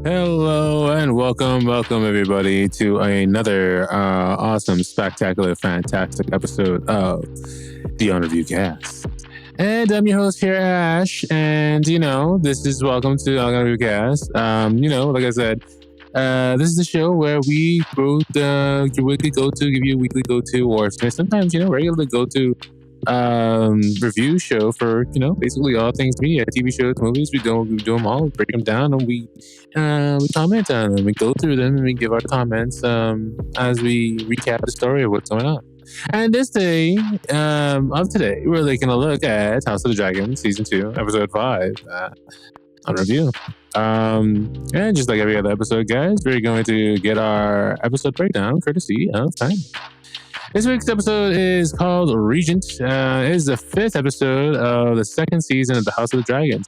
Hello and welcome everybody to another awesome, spectacular, fantastic episode of the OnReviewCast. And I'm your host here, Ash, and this is welcome to OnReviewCast. Like I said, this is the show where we go your weekly go-to, give you a weekly go-to, or sometimes regular go-to review show for basically all things media, TV shows, movies. We do them all, break them down, and we comment on them. We go through them and we give our comments as we recap the story of what's going on. And this day of today, we're going to look at House of the Dragon season 2, episode 5 on review. And just like every other episode, guys, we're going to get our episode breakdown courtesy of Time. This week's episode is called Regent. It is the 5th episode of the 2nd season of the House of the Dragons.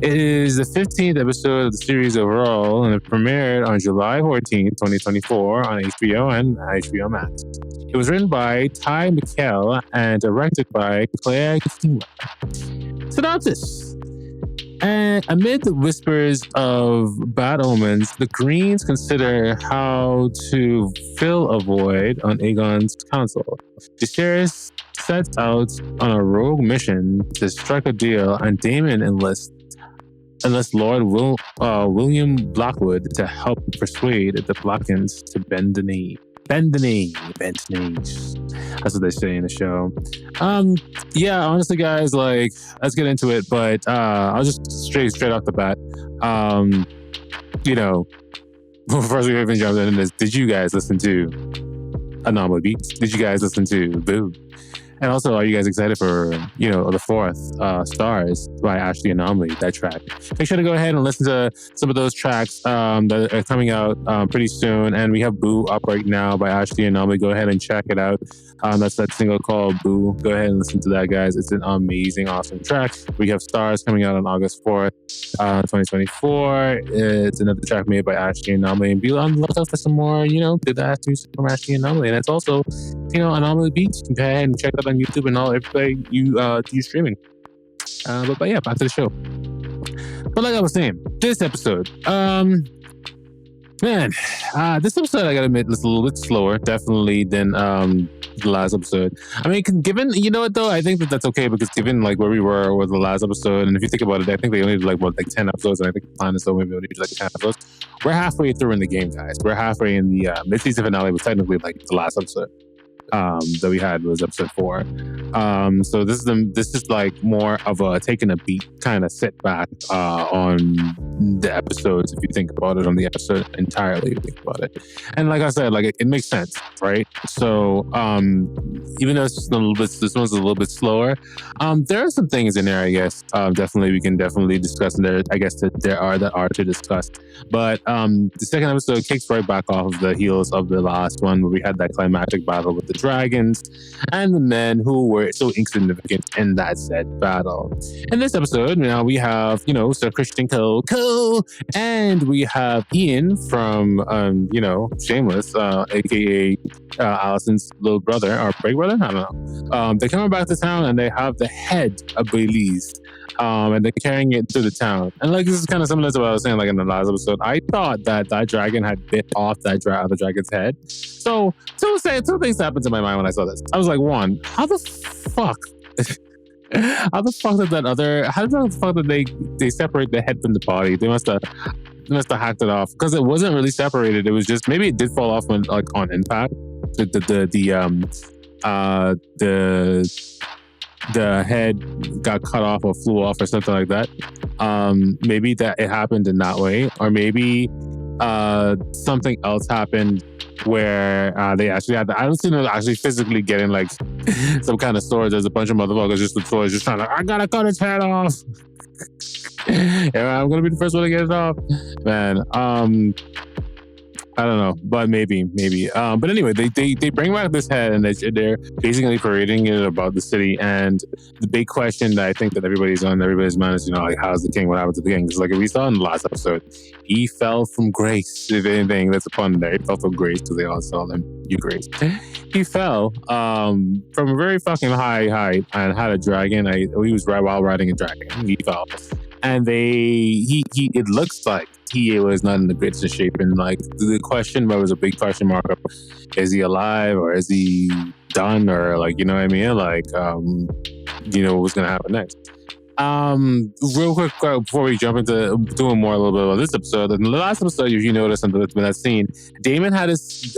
It is the 15th episode of the series overall, and it premiered on July 14, 2024 on HBO and HBO Max. It was written by Ty McKell and directed by Claire Katima. Synopsis. And amid the whispers of bad omens, the Greens consider how to fill a void on Aegon's council. Viserys sets out on a rogue mission to strike a deal, and Daemon enlists Lord William Blackwood to help persuade the Blackens to bend the knee. Bend the knee. That's what they say in the show. Yeah, honestly, guys, let's get into it. But I'll just straight off the bat. First we even jumped into this. Did you guys listen to Anomaly Beats? Did you guys listen to Boo? And also, are you guys excited for, the 4th Stars by Ashley Anomaly, that track? Make sure to go ahead and listen to some of those tracks that are coming out pretty soon. And we have Boo up right now by Ashley Anomaly. Go ahead and check it out. That's that single called Boo. Go ahead and listen to that, guys. It's an amazing, awesome track. We have Stars coming out on August 4th, 2024. It's another track made by Ashley Anomaly. And be on the lookout for some more, good ass music from Ashley Anomaly. And it's also, Anomaly Beats. You can go ahead and check that on YouTube and all everybody you streaming. But yeah, back to the show. But like I was saying, this episode, this episode I gotta admit was a little bit slower, definitely than the last episode. I mean, given though, I think that's okay because given where we were with the last episode, and if you think about it, I think they only did 10 episodes, and I think the plan is so maybe only did 10 episodes. We're halfway through in the game, guys. We're halfway in the mid-season finale was technically the last episode. That we had was episode 4. So this is more of a taking a beat kind of sit back on the episodes, if you think about it, on the episode entirely, if you think about it. And like I said, it makes sense, right? So even though this one's a little bit slower, there are some things in there, I guess, we can discuss, and there, I guess, that are to discuss. But the second episode kicks right back off of the heels of the last one, where we had that climactic battle with the dragons and the men who were so insignificant in that said battle. In this episode, we have, Sir Christian Cole, and we have Ian from, Shameless, aka Allison's little brother, or break brother? I don't know. They're coming back to town, and they have the head of Bailey's, and they're carrying it through the town. And this is kind of similar to what I was saying, in the last episode. I thought that dragon had bit off the dragon's head. So two things happened to my mind when I saw this. I was like, one, how the fuck did they separate the head from the body? They must have hacked it off, because it wasn't really separated. It was just, maybe it did fall off when on impact. The head got cut off or flew off or something like that. Maybe that it happened in that way, or maybe something else happened where they actually had I don't see them actually physically getting some kind of sword. There's a bunch of motherfuckers just with swords just trying to, I gotta cut its head off. Yeah, I'm gonna be the first one to get it off, man. I don't know, but maybe. But anyway, they bring back this head, and they're basically parading it about the city. And the big question that I think that everybody's on everybody's mind is, how's the king? What happened to the king? Because we saw in the last episode, he fell from grace. If anything, that's a pun there. He fell from grace, because they all saw him. You grace. He fell from a very fucking high height and had a dragon. He was while riding a dragon. He fell, and it looks like, he was not in the greatest of shape. And like the question was a big question mark of, is he alive or is he done, or like, you know what I mean? Like, what's gonna happen next? Real quick before we jump into doing more a little bit about this episode. In the last episode, if you noticed in that scene, Damon had his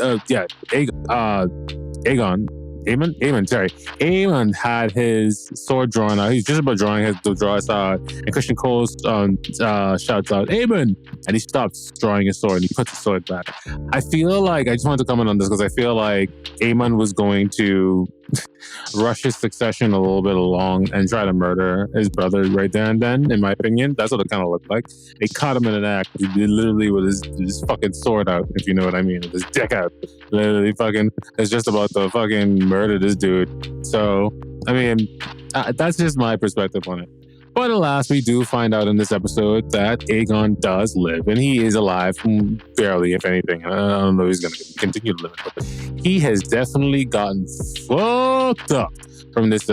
Aemon had his sword drawn out. He's just about to draw his sword, and Christian Cole shouts out, "Aemon!" And he stops drawing his sword and he puts his sword back. I feel like, I just wanted to comment on this because I feel like Aemon was going to rush his succession a little bit along and try to murder his brother right there and then, in my opinion. That's what it kind of looked like. They caught him in an act, literally with his fucking sword out, if you know what I mean, with his dick out. Literally fucking, it's just about to fucking murder this dude. So, I mean, that's just my perspective on it. But alas, we do find out in this episode that Aegon does live, and he is alive, barely, if anything. I don't know if he's going to continue to live, but he has definitely gotten fucked up from this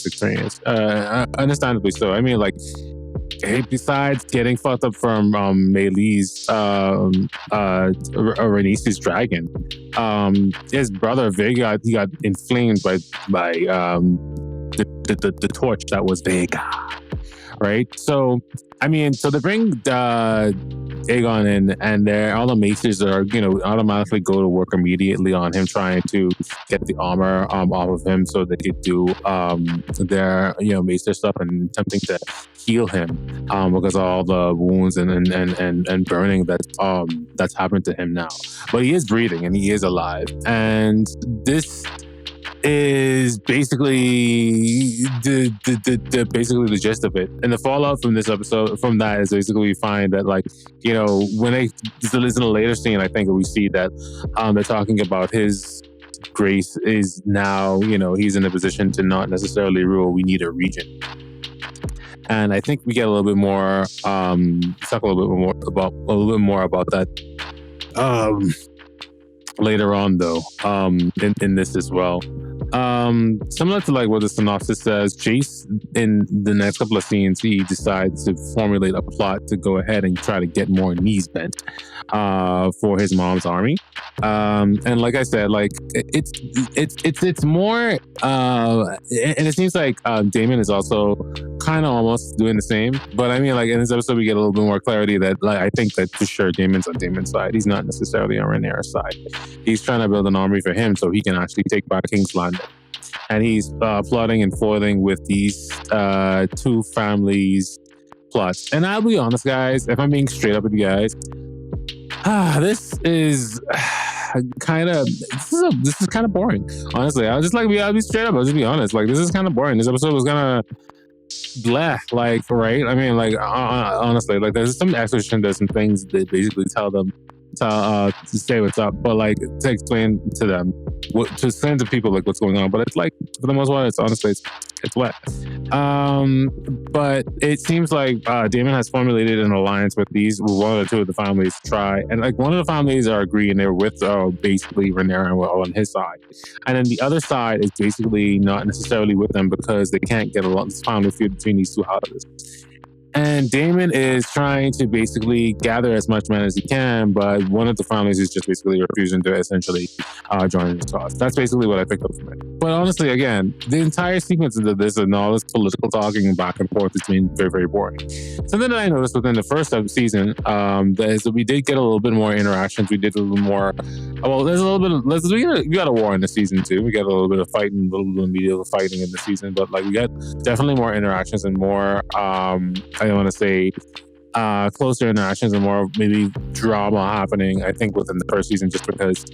experience. Understandably so. I mean, like, besides getting fucked up from Melee's Rhaenys's dragon, his brother Vhagar, he got inflamed by the torch that was Vhagar, right? So, I mean, so they bring Aegon in, and all the maesters are, automatically go to work immediately on him, trying to get the armor off of him so they could do their, maester stuff, and attempting to heal him because of all the wounds and burning that's happened to him now. But he is breathing and he is alive, and this is basically the gist of it. And the fallout from this episode, from that, is basically we find that, like, when this is in a later scene, I think we see that they're talking about his grace is now, he's in a position to not necessarily rule. We need a regent. And I think we get a little bit more, talk a little bit more about that later on, though, in this as well. Similar to like what the synopsis says, Jace, in the next couple of scenes, he decides to formulate a plot to go ahead and try to get more knees bent for his mom's army. And like I said, like it's more, and it seems like Damon is also kind of almost doing the same. But I mean, like in this episode, we get a little bit more clarity that, like, I think that for sure Damon's on Damon's side. He's not necessarily on Rhaenyra's side. He's trying to build an army for him so he can actually take back King's Landing. And he's plotting and foiling with these two families' plots. And I'll be honest, guys, if I'm being straight up with you guys, this is kind of boring. Honestly, I'll be straight up. I'll just be honest. Like, this is kind of boring. This episode was kind of blah, like, right? I mean, like, honestly, like, there's some exposition, there's some things that basically tell them to say what's up, but like to explain to them, to explain to people like what's going on. But it's like, for the most part, it's honestly it's wet. But it seems like Damon has formulated an alliance with one or two of the families to try, and like one of the families are agreeing they're with basically Rhaenyra on his side, and then the other side is basically not necessarily with them because they can't get along. This family feud between these two houses. And Damon is trying to basically gather as much men as he can, but one of the families is just basically refusing to essentially join his cause. That's basically what I picked up from it. But honestly, again, the entire sequence of this and all this political talking back and forth has been very, very boring. Something that I noticed within the first season is that we did get a little bit more interactions. We did a little more. Well, there's a little bit of. We got a war in the season too. We got a little bit of fighting, a little bit of medieval fighting in the season, but like we got definitely more interactions and more. I don't want to say closer interactions and more maybe drama happening, I think, within the first season, just because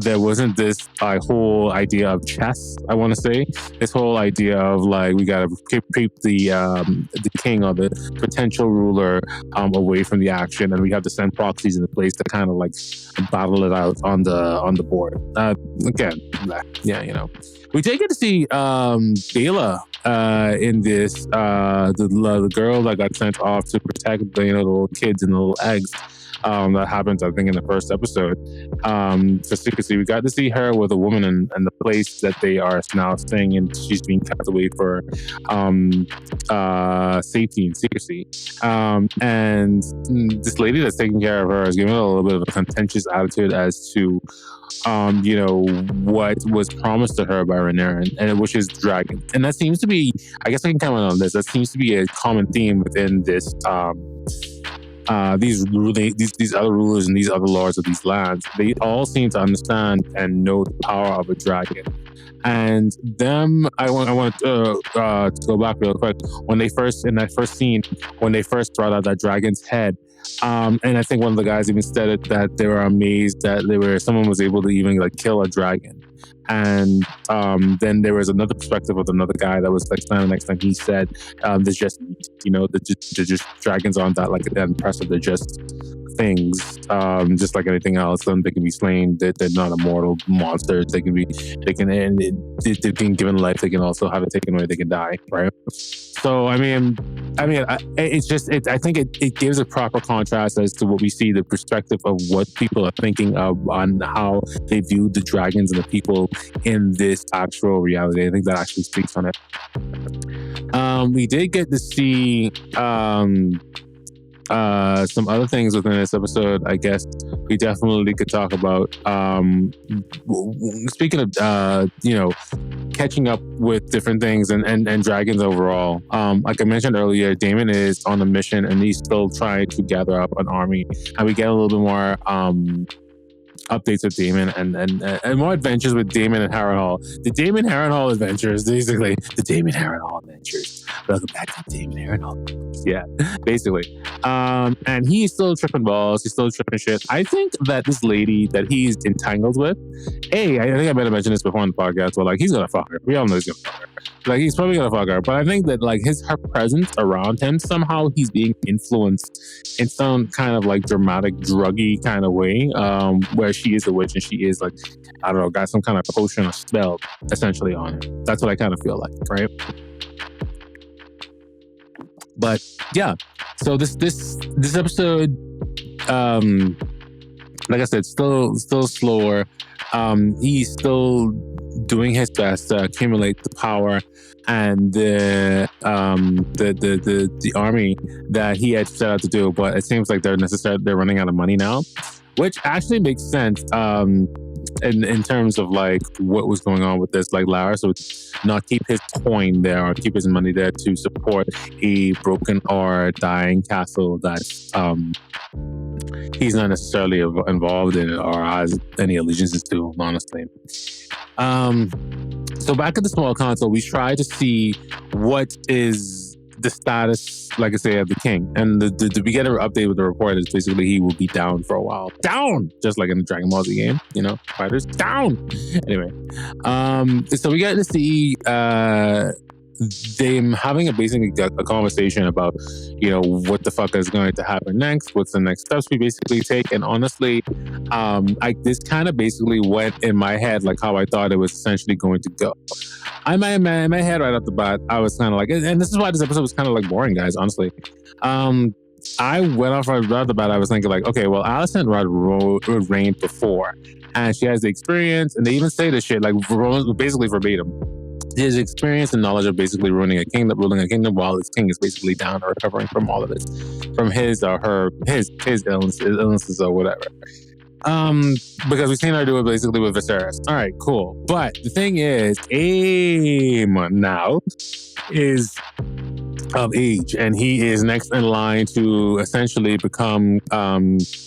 there wasn't this whole idea of chess, I want to say. This whole idea of like, we got to keep the king or the potential ruler away from the action, and we have to send proxies into place to kind of like battle it out on the board. Again, yeah, we did get to see Bela in this, the girl that got sent off to protect the little kids and the little eggs. that happens, I think, in the first episode. Just so you can see, we got to see her with a woman in the place that they are now staying in. She's being kept away for safety and secrecy. And this lady that's taking care of her is giving her a little bit of a contentious attitude as to what was promised to her by Rhaenyra, and which is dragon. And that seems to be, I guess I can comment on this, that seems to be a common theme within this these other rulers and these other lords of these lands. They all seem to understand and know the power of a dragon. And them, I want to go back real quick. When they first, in that first scene, when they first brought out that dragon's head, and I think one of the guys even said it, that they were amazed that someone was able to even like kill a dragon. And then there was another perspective of another guy that was like standing next time. He said, "There's just they're just dragons aren't that like that impressive. They're just things, just like anything else. They can be slain. They're not immortal monsters. They can be given life. They can also have it taken away. They can die, right?" So I think it gives a proper contrast as to what we see, the perspective of what people are thinking of on how they view the dragons and the people in this actual reality. I think that actually speaks on it. We did get to see some other things within this episode. I guess we definitely could talk about speaking of catching up with different things and dragons overall. Like I mentioned earlier, Daemon is on a mission and he's still trying to gather up an army, and we get a little bit more updates with Daemon and more adventures with Daemon and Harrenhal. The Daemon Harrenhal adventures, basically. The Daemon Harrenhal adventures. Welcome back to the Daemon Harrenhal. Yeah, basically. And he's still tripping balls. He's still tripping shit. I think that this lady that he's entangled with, I think I might have mentioned this before on the podcast, but like he's gonna fuck her. We all know he's gonna fuck her. Like he's probably gonna fuck her. But I think that like her presence around him, somehow he's being influenced in some kind of like dramatic, druggy kind of way, where she is a witch and she is like, I don't know, got some kind of potion or spell essentially on her. That's what I kind of feel like, right? But yeah, so this episode, like I said, still slower. He's still doing his best to accumulate the power and the army that he had set out to do, but it seems like they're running out of money now, which actually makes sense in terms of like what was going on with this. Like Laris would not keep his coin there or keep his money there to support a broken or dying castle that he's not necessarily involved in or has any allegiances to, honestly. So back at the small council, we try to see what is the status, like I say, of the king. And the we get an update with the report is basically he will be down for a while. Down! Just like in the Dragon Ball Z game, fighters down! Anyway, so we get to see them having basically a conversation about, what the fuck is going to happen next, what's the next steps we basically take. And honestly, this kind of basically went in my head like how I thought it was essentially going to go. In my head right off the bat, I was kind of like, and this is why this episode was kind of like boring, guys, honestly. I went off right off the bat, I was thinking like, okay, well, Alicent reigned before, and she has the experience, and they even say this shit, like basically verbatim. His experience and knowledge of basically ruling a kingdom while his king is basically down or recovering from all of this, from his or her illnesses or whatever. Because we've seen her do it basically with Viserys. All right, cool. But the thing is, Aemon now is of age, and he is next in line to essentially become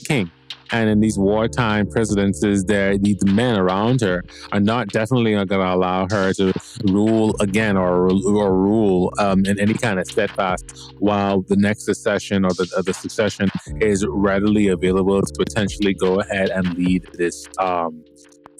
king. And in these wartime presidencies, the men around her are not definitely not going to allow her to rule again or rule in any kind of steadfast, while the next succession or the succession is readily available to potentially go ahead and lead this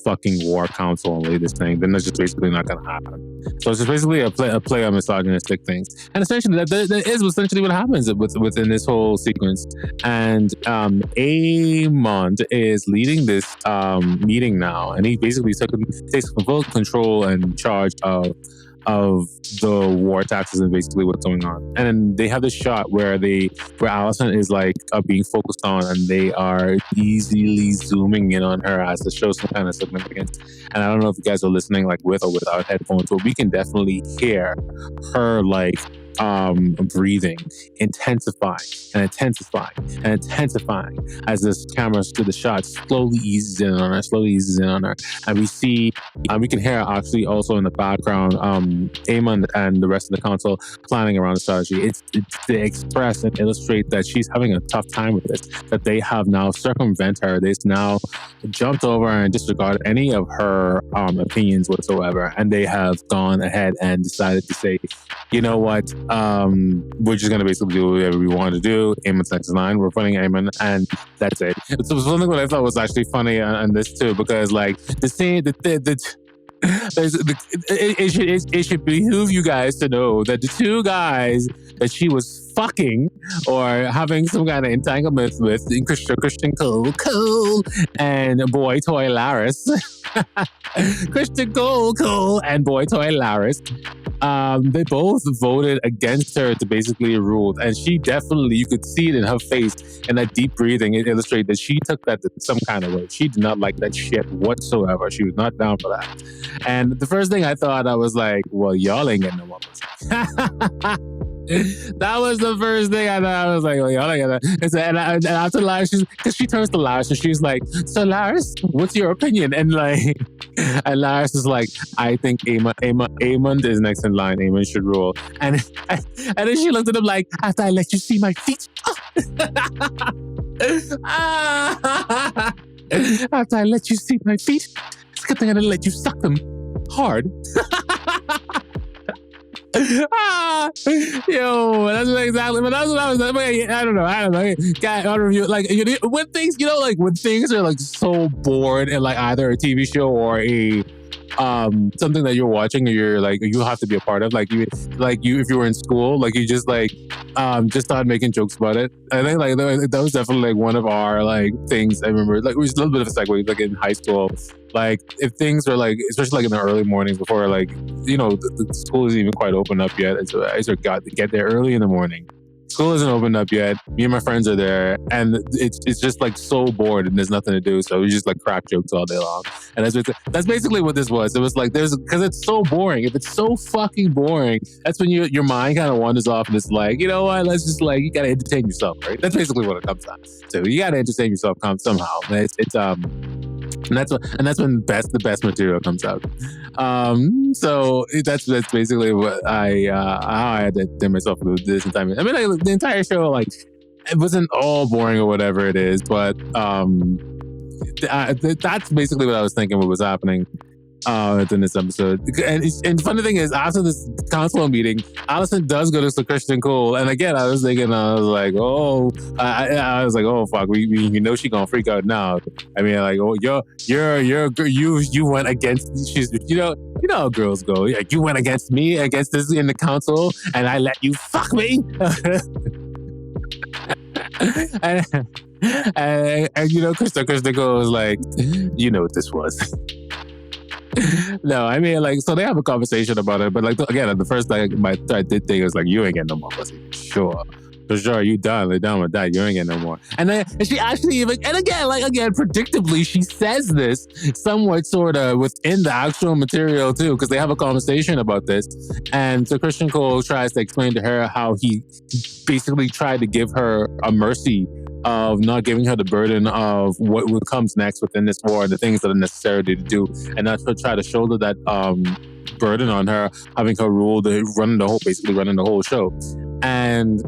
fucking war council and lead this thing. Then that's just basically not going to happen. So it's just basically a play on misogynistic things. And essentially that is essentially what happens within this whole sequence. And Aemon is leading this meeting now, and he basically takes full control and charge of the war taxes and basically what's going on. And then they have this shot where Allison is like being focused on, and they are easily zooming in on her as to show some kind of significance. And I don't know if you guys are listening like with or without headphones, but we can definitely hear her like breathing intensifying and intensifying and intensifying as this camera to the shot slowly eases in on her, and we can hear actually also in the background Eamon and the rest of the council planning around the strategy. It's to express and illustrate that she's having a tough time with this, that they have now circumvented her, they've now jumped over and disregarded any of her opinions whatsoever, and they have gone ahead and decided to say, you know what, we're just gonna basically do whatever we want to do. Eamon's next in line. We're putting Eamon, and that's it. So something that I thought was actually funny on this too, because like the scene, it should behoove you guys to know that the two guys that she was fucking or having some kind of entanglement with, Christian Cole, and boy toy Laris, Christian Cole, and boy toy Laris. They both voted against her to basically rule, and she definitely, you could see it in her face and that deep breathing. It illustrated that she took that some kind of way. She did not like that shit whatsoever. She was not down for that. And the first thing I thought, I was like, well, y'all ain't getting no woman. That was the first thing I thought. I was like, well, y'all ain't getting that. And after Laris, because she turns to Laris and she's like, so Laris, what's your opinion? And like, and Laris is like, I think Eamon is next in line. Eamon should rule. And then she looked at him like, after I let you see my feet. After I let you see my feet, it's a good thing I didn't let you suck them hard. Yo, that's exactly. But that's what I was like. I don't know. Guy, OnReview, like when things, like when things are like so bored in like either a TV show or a something that you're watching, or you're like you have to be a part of, like you if you were in school, like you just like just started making jokes about it. I think like that was definitely like one of our like things. I remember like it was a little bit of a segue, like in high school. Like if things are like, especially like in the early mornings before like, the school isn't even quite open up yet. And so I just got to get there early in the morning. School isn't opened up yet. Me and my friends are there, and it's just like so bored and there's nothing to do. So we just like crack jokes all day long. And that's basically what this was. It was like because it's so boring. If it's so fucking boring, that's when your mind kind of wanders off and it's like, you know what? Let's just like, you gotta entertain yourself, right? That's basically what it comes down to. You gotta entertain yourself somehow. And that's when the best material comes out. So that's basically what how I had to do myself with this entire. I mean, like, the entire show, like, it wasn't all boring or whatever it is, but that's basically what I was thinking. What was happening in this episode. And the funny thing is, after this council meeting, Allison does go to Christian Cole, and again, I was thinking, I was like, oh fuck, we know she gonna freak out now. I mean, like, oh, you went against, she's, how girls go. Like, you went against me, against this in the council, and I let you fuck me. and Christian Cole was like, you know what this was. No, I mean, like, so they have a conversation about it, but like, again, the first thing I did think was like, you ain't getting no more pussy. Sure, for sure, you done with that. You ain't getting no more. And then she actually even, and again, predictably, she says this somewhat sort of within the actual material too, because they have a conversation about this. And so Christian Cole tries to explain to her how he basically tried to give her a mercy of not giving her the burden of what comes next within this war and the things that are necessary to do, and not to try to shoulder that burden on her, having her running the whole show. And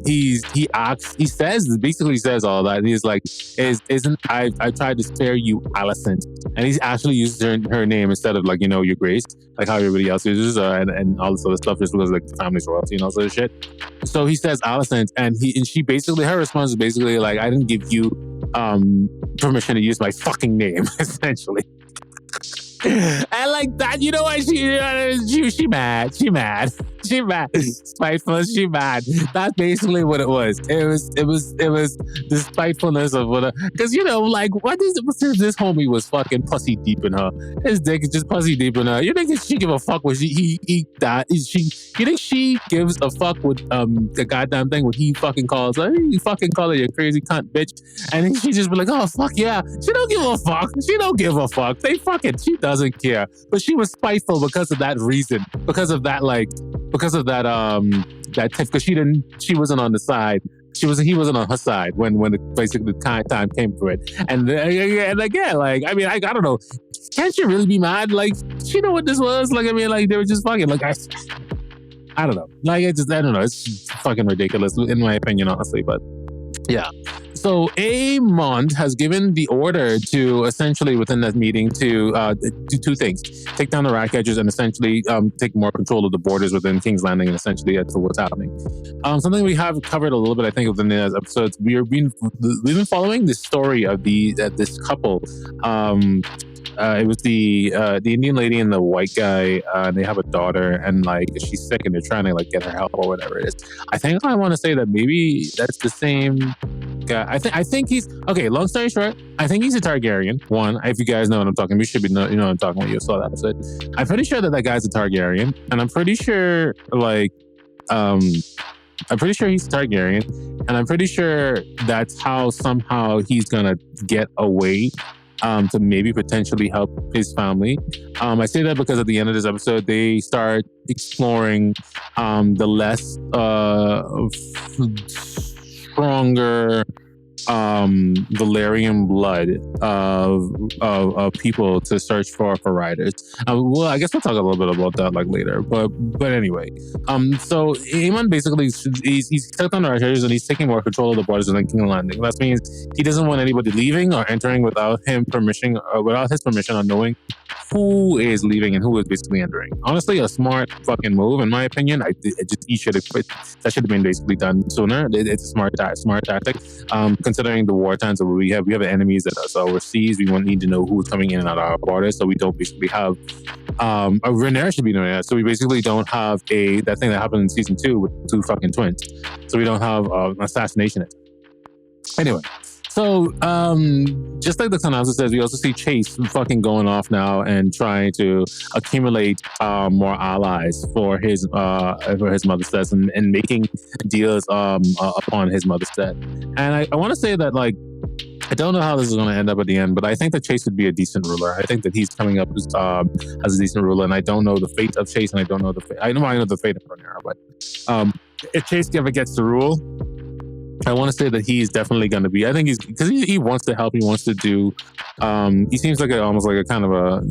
he says all that, and he's like, I tried to spare you, Allison, and he's actually used her name instead of, like, your Grace, like how everybody else uses and all this other stuff, just because like the family's royalty and all sort of shit. So he says Allison, and she basically, her response is basically like, I didn't give you permission to use my fucking name, essentially. And like that, you know what? She mad. she mad. Spiteful, she mad. That's basically what it was. It was the spitefulness of what, because like what's this homie was fucking pussy deep in her. His dick is just pussy deep in her. You think she give a fuck what he that? You think she gives a fuck with the goddamn thing what he fucking calls her? He fucking call her you crazy cunt bitch, and then she just be like, oh fuck yeah. She don't give a fuck. She don't give a fuck. She doesn't care. But she was spiteful because of that reason. Because of that that tip, because she wasn't on the side. He wasn't on her side when basically the time came for it. And again, like, I mean, I don't know. Can't you really be mad? Like, she know what this was? Like, I mean, like, they were just fucking, like, I don't know. Like, I don't know. It's fucking ridiculous, in my opinion, honestly. But yeah. So Amon has given the order to essentially within that meeting to do two things: take down the rat catchers and essentially take more control of the borders within King's Landing, and essentially that's what's happening. Something we have covered a little bit, I think, within the episodes. We've been following the story of this couple. It was the Indian lady and the white guy. They have a daughter, and like she's sick, and they're trying to like get her help or whatever it is. I think I want to say that maybe that's the same guy. I think he's okay. Long story short, I think he's a Targaryen. One, if you guys know what I'm talking, you should be know what I'm talking when you saw that episode. I'm pretty sure that guy's a Targaryen, and I'm pretty sure he's Targaryen, and I'm pretty sure that's how somehow he's gonna get away. To maybe potentially help his family. I say that because at the end of this episode, they start exploring the less stronger Valerian blood of people to search for riders. Well, I guess we'll talk a little bit about that like later. But anyway, so Aemon basically he's took on the riders and he's taking more control of the borders of King's Landing. That means he doesn't want anybody leaving or entering without his permission or knowing who is leaving and who is basically entering. Honestly, a smart fucking move in my opinion. He should have quit. That should have been basically done sooner. It's a smart tactic. Considering the war times that we have enemies that are overseas. We won't need to know who's coming in and out of our borders, so we don't basically have. Rhaenyra should be doing that, so we basically don't have that thing that happened in season 2 with 2 fucking twins. So we don't have an assassination. Anyway. So, just like the synopsis says, we also see Chase fucking going off now and trying to accumulate more allies for his mother's death and making deals upon his mother's death. And I want to say that, like, I don't know how this is going to end up at the end, but I think that Chase would be a decent ruler. I think that he's coming up as a decent ruler, and I don't know the fate of Chase, and I don't know I know the fate of Rhaenyra, but if Chase ever gets to rule, I want to say that he's definitely going to be. I think because he wants to help. He wants to do. He seems like almost like a kind of a.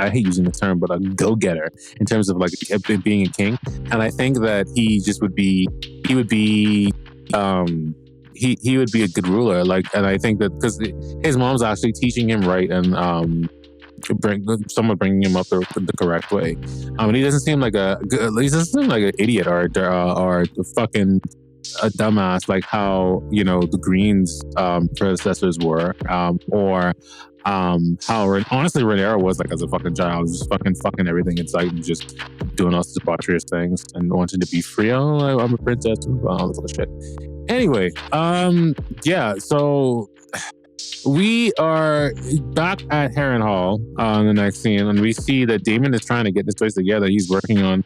I hate using the term, but a go-getter in terms of like being a king. And I think that he would be a good ruler. Like, and I think that because his mom's actually teaching him right and bringing him up the correct way. And he doesn't seem like an idiot or fucking a dumbass like how the Greens predecessors were, or how honestly Rhaenyra was like as a fucking child, just fucking everything in sight and just doing all these debaucherous things and wanting to be free. Oh, I'm a princess, all this other shit. Anyway, yeah, so we are back at Harrenhal on the next scene, and we see that Daemon is trying to get this place together. He's working on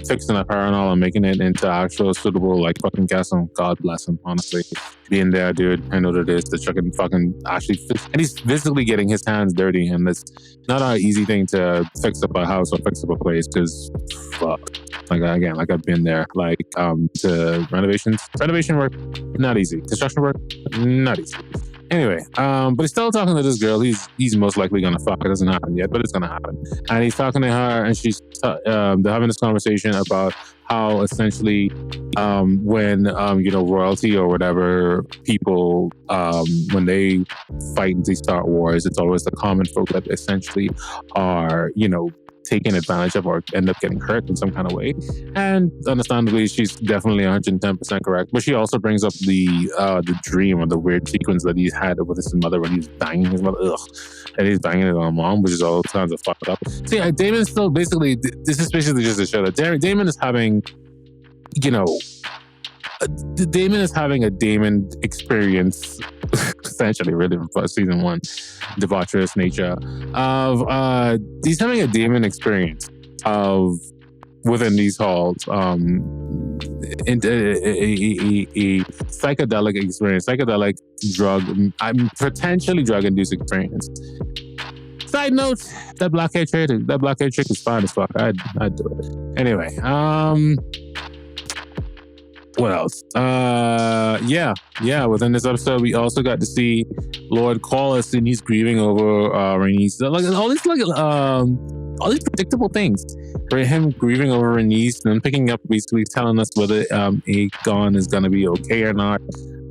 fixing up Harrenhal and making it into actual suitable like fucking castle. God bless him, honestly. Being there, dude, I know that it is the fucking actually and he's physically getting his hands dirty, and it's not an easy thing to fix up a house or fix up a place because fuck. Like again, like I've been there. Like to renovation work, not easy. Construction work, not easy. Anyway, but he's still talking to this girl. He's most likely gonna fuck. It doesn't happen yet, but it's gonna happen. And he's talking to her, and she's they're having this conversation about how essentially when royalty or whatever people when they fight and they start wars, it's always the common folk that essentially are taken advantage of or end up getting hurt in some kind of way. And understandably, she's definitely 110% correct. But she also brings up the dream or the weird sequence that he had with his mother when he was banging his mother. Ugh. And he's banging his own mom, which is all kinds of fucked up. See, Damon still basically, this is basically just to show that Damon is having, Damon is having a Damon experience, essentially, really, for season 1, debaucherous nature of he's having a Damon experience of within these halls, a psychedelic experience, psychedelic drug, potentially drug-induced experience. Side note: that black-haired chick is fine as fuck. I'd do it anyway. What else? Within this episode, we also got to see Lord Corliss, and he's grieving over Rhaenys. Like all these predictable things. For him grieving over Rhaenys and then picking up, basically telling us whether Aegon is gonna be okay or not.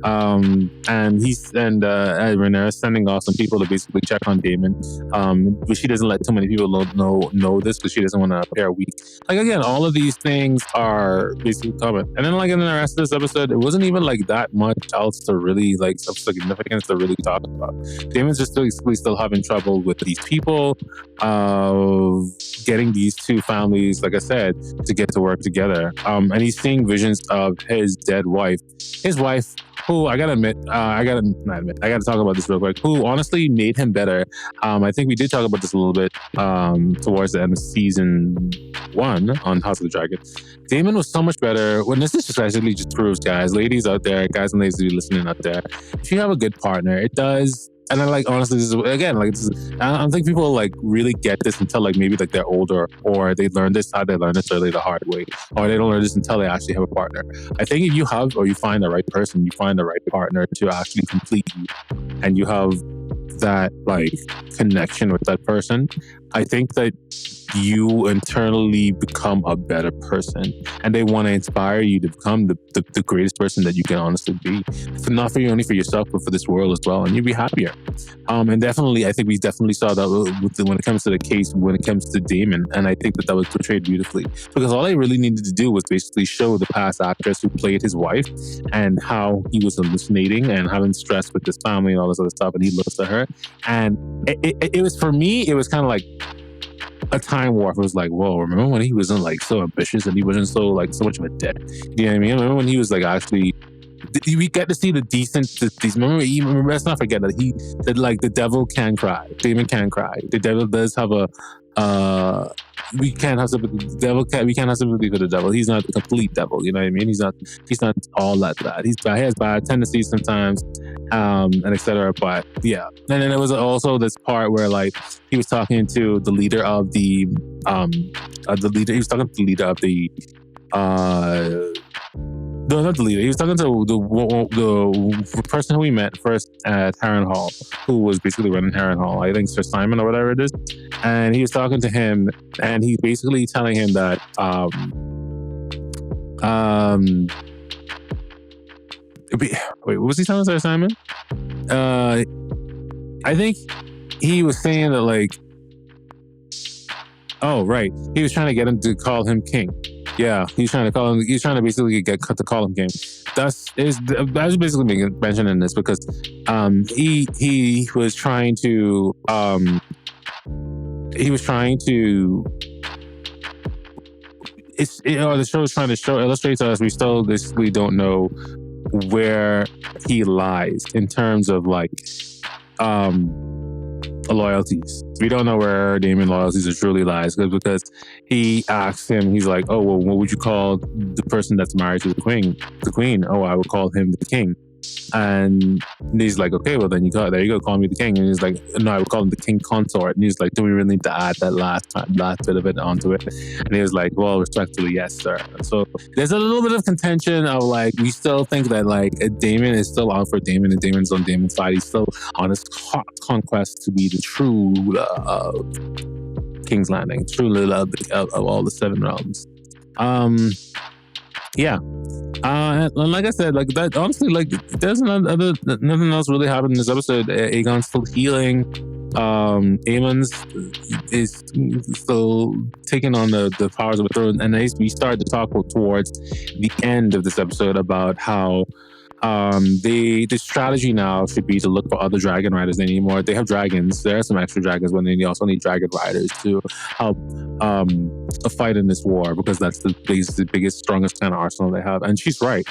And Rhaenyra sending off some people to basically check on Damon. But she doesn't let too many people know this because she doesn't want to appear weak. Like, again, all of these things are basically common. And then, like, in the rest of this episode, it wasn't even like that much else to really like of significance to really talk about. Damon's just basically still having trouble with these people, of getting these two families, like I said, to get to work together. And he's seeing visions of his dead wife. His wife, who I gotta talk about this real quick, who honestly made him better. I think we did talk about this a little bit towards the end of season 1 on House of the Dragon. Damon was so much better. When this just actually just proves, guys, ladies out there, guys and ladies who are listening out there, if you have a good partner, it does. And I like, honestly, this is, again, like, this is, I don't think people like really get this until like maybe like they're older, or they learn this really the hard way, or they don't learn this until they actually have a partner. I think if you have, or you find the right person, you find the right partner to actually complete you, and you have that like connection with that person, I think that you internally become a better person, and they want to inspire you to become the greatest person that you can honestly be, not for you, only for yourself, but for this world as well, and you'll be happier. And definitely, I think we definitely saw that when it comes to the case, when it comes to Damon, and I think that was portrayed beautifully, because all I really needed to do was basically show the past actress who played his wife and how he was hallucinating and having stress with his family and all this other stuff, and he looks at her, and it was, for me, it was kind of like a time warp. It was like, whoa, remember when he wasn't like so ambitious and he wasn't so like so much of a dick? You know what I mean? Remember when he was like actually, we get to see the decent, these, remember, let's not forget that like the devil can cry. Damon can cry. The devil does have we can't have sympathy. We can't have sympathy for the devil. He's not the complete devil. You know what I mean? He's not all that bad. He has bad tendencies sometimes, and etc. But yeah. And then there was also this part where like he was talking to the leader of the He was talking to the leader of the no, not the leader. He was talking to the person who we met first at Harrenhal, who was basically running Harrenhal. I think Sir Simon or whatever it is. And he was talking to him, and he's basically telling him that wait, what was he telling Sir Simon? I think he was saying that like, oh right, he was trying to get him to call him king. Yeah, he's trying to basically get cut to call him king. I was basically mentioning this because he was trying to the show is trying to illustrate to us, we still basically don't know where he lies in terms of like loyalties. We don't know where Damon loyalties are truly lies, because he asks him, he's like, oh well, what would you call the person that's married to the queen? Oh, I would call him the king. And he's like, okay, well then there you go, call me the king. And he's like, no, I would call him the king consort. And he's like, do we really need to add that last bit of it onto it? And he was like, well, respectfully, yes, sir. So there's a little bit of contention of like, we still think that like Damon is still on for Damon, and Damon's on Damon's side. He's still on his conquest to be the true King's Landing, true love of all the 7 realms. Yeah. And like I said, like that, honestly, like there's nothing else really happened in this episode. Aegon's still healing. Aemon's is still taking on the powers of the throne, and we started to talk towards the end of this episode about how the strategy now should be to look for other dragon riders anymore. They have dragons. There are some extra dragons, but they also need dragon riders to help fight in this war, because that's the biggest, strongest kind of arsenal they have. And she's right.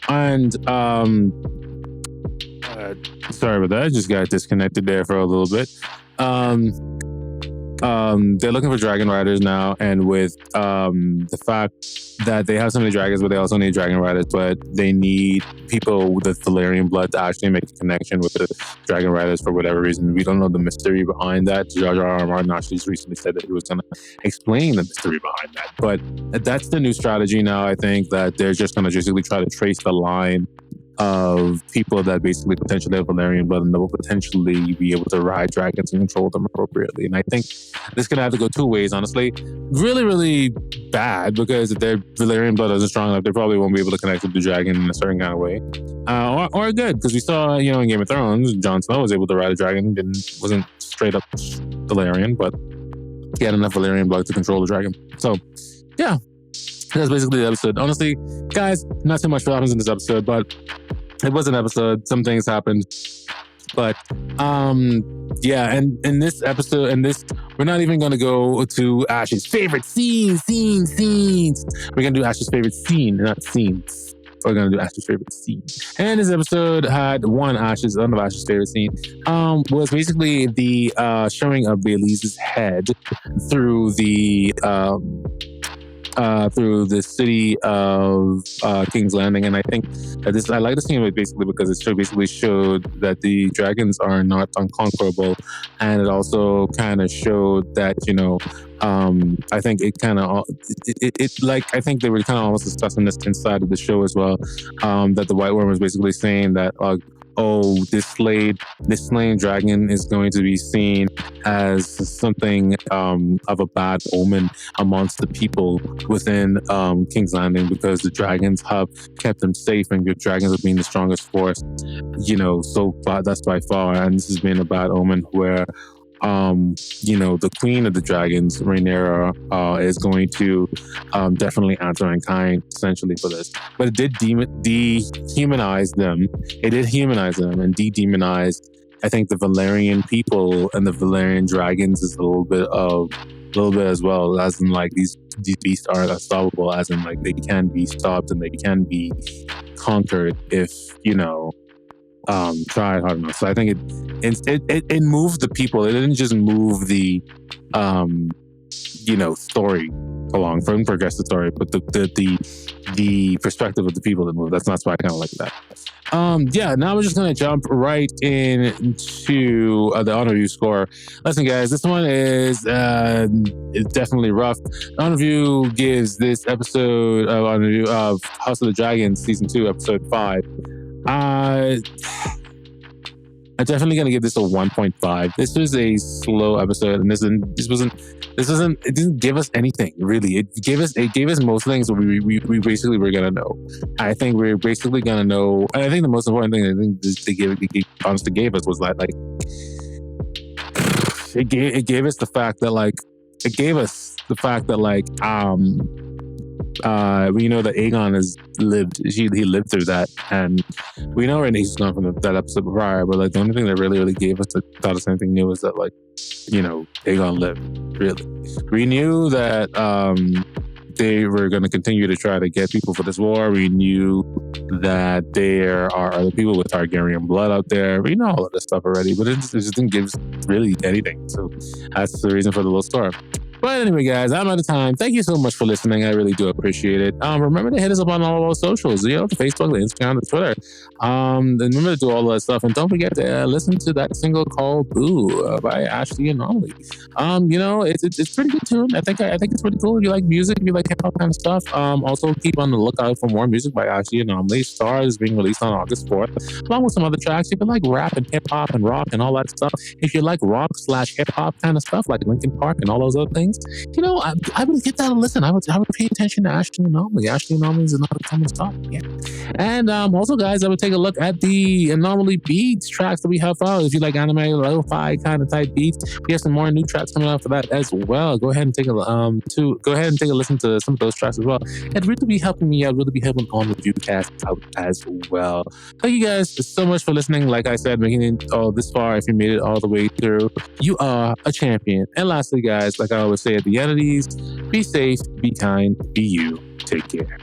And sorry about that. I just got disconnected there for a little bit. They're looking for dragon riders now, and with the fact that they have so many dragons, but they also need dragon riders, but they need people with the Valyrian blood to actually make a connection with the dragon riders for whatever reason. We don't know the mystery behind that. George R. R. Martin actually recently said that he was going to explain the mystery behind that, but that's the new strategy now. I think that they're just going to basically try to trace the line of people that basically potentially have Valyrian blood, and that will potentially be able to ride dragons and control them appropriately. And I think this could have to go two ways, honestly. Really, really bad, because if their Valyrian blood isn't strong enough, they probably won't be able to connect with the dragon in a certain kind of way. Or good, because we saw, in Game of Thrones, Jon Snow was able to ride a dragon, wasn't straight up Valyrian, but he had enough Valyrian blood to control the dragon. So, yeah. That's basically the episode. Honestly, guys, not too much happens in this episode, but it was an episode. Some things happened. But, yeah, and in this episode, we're not even going to go to Ash's favorite scenes. We're going to do Ash's favorite scene, not scenes. We're going to do Ash's favorite scene. And this episode had one of Ash's favorite scene, was basically the showing of Baelise's head through the city of King's Landing. And I think that I like this scene basically because it showed that the dragons are not unconquerable, and it also kind of showed that I think it kind of I think they were kind of almost discussing this inside of the show as well, that the White Worm was basically saying that this slain dragon is going to be seen as something of a bad omen amongst the people within King's Landing, because the dragons have kept them safe, and your dragons have been the strongest force, so far, that's by far. And this has been a bad omen where the queen of the dragons, Rhaenyra, is going to definitely answer in kind, essentially, for this. But it did dehumanize them. It did humanize them and de-demonize, I think, the Valyrian people and the Valyrian dragons is a little bit as well, as in these beasts are unstoppable, as in they can be stopped and they can be conquered if tried hard enough. So I think it moved the people. It didn't just move the story along, from progressive story, but the perspective of the people that moved. That's why I kind of like that. Now we're just gonna jump right into the OnReview score. Listen, guys, this one is definitely rough. OnReview gives this episode of OnReview of House of the Dragon season 2, episode 5. I'm definitely gonna give this a 1.5. This was a slow episode, and it didn't give us anything really. It gave us most things that we basically were gonna know. I think we're basically gonna know, and I think the most important thing I think they honestly gave us was that it gave us the fact that we know that Aegon has lived. He lived through that, and we know Rhaenys gone from that episode prior. But the only thing that really gave us that taught us anything new is that Aegon lived. Really, we knew that they were going to continue to try to get people for this war. We knew that there are other people with Targaryen blood out there. We know all of this stuff already, but it just didn't give us really anything. So that's the reason for the low score. But anyway, guys, I'm out of time. Thank you so much for listening. I really do appreciate it. Remember to hit us up on all of our socials, the Facebook, the Instagram, the Twitter. And remember to do all that stuff. And don't forget to listen to that single called Boo by Ashley Anomaly. It's pretty good tune. I think it's pretty cool. If you like music, if you like hip-hop kind of stuff. Also, keep on the lookout for more music by Ashley Anomaly. Star is being released on August 4th, along with some other tracks. If you like rap and hip-hop and rock and all that stuff, if you like rock/hip-hop kind of stuff, like Linkin Park and all those other things, things, I would give that a listen. I would pay attention to Ashley Anomaly. Ashley Anomaly is another common talk. Yeah. And also, guys, I would take a look at the Anomaly beats tracks that we have out. If you like anime, lo-fi kind of type beats, we have some more new tracks coming out for that as well. Go ahead and take a listen to some of those tracks as well. It'd really be helping me out, really be helping OnReviewCast out as well. Thank you guys so much for listening. Like I said, making it all this far, if you made it all the way through, you are a champion. And lastly, guys, like I always say at the end of these, be safe, be kind, be you. Take care.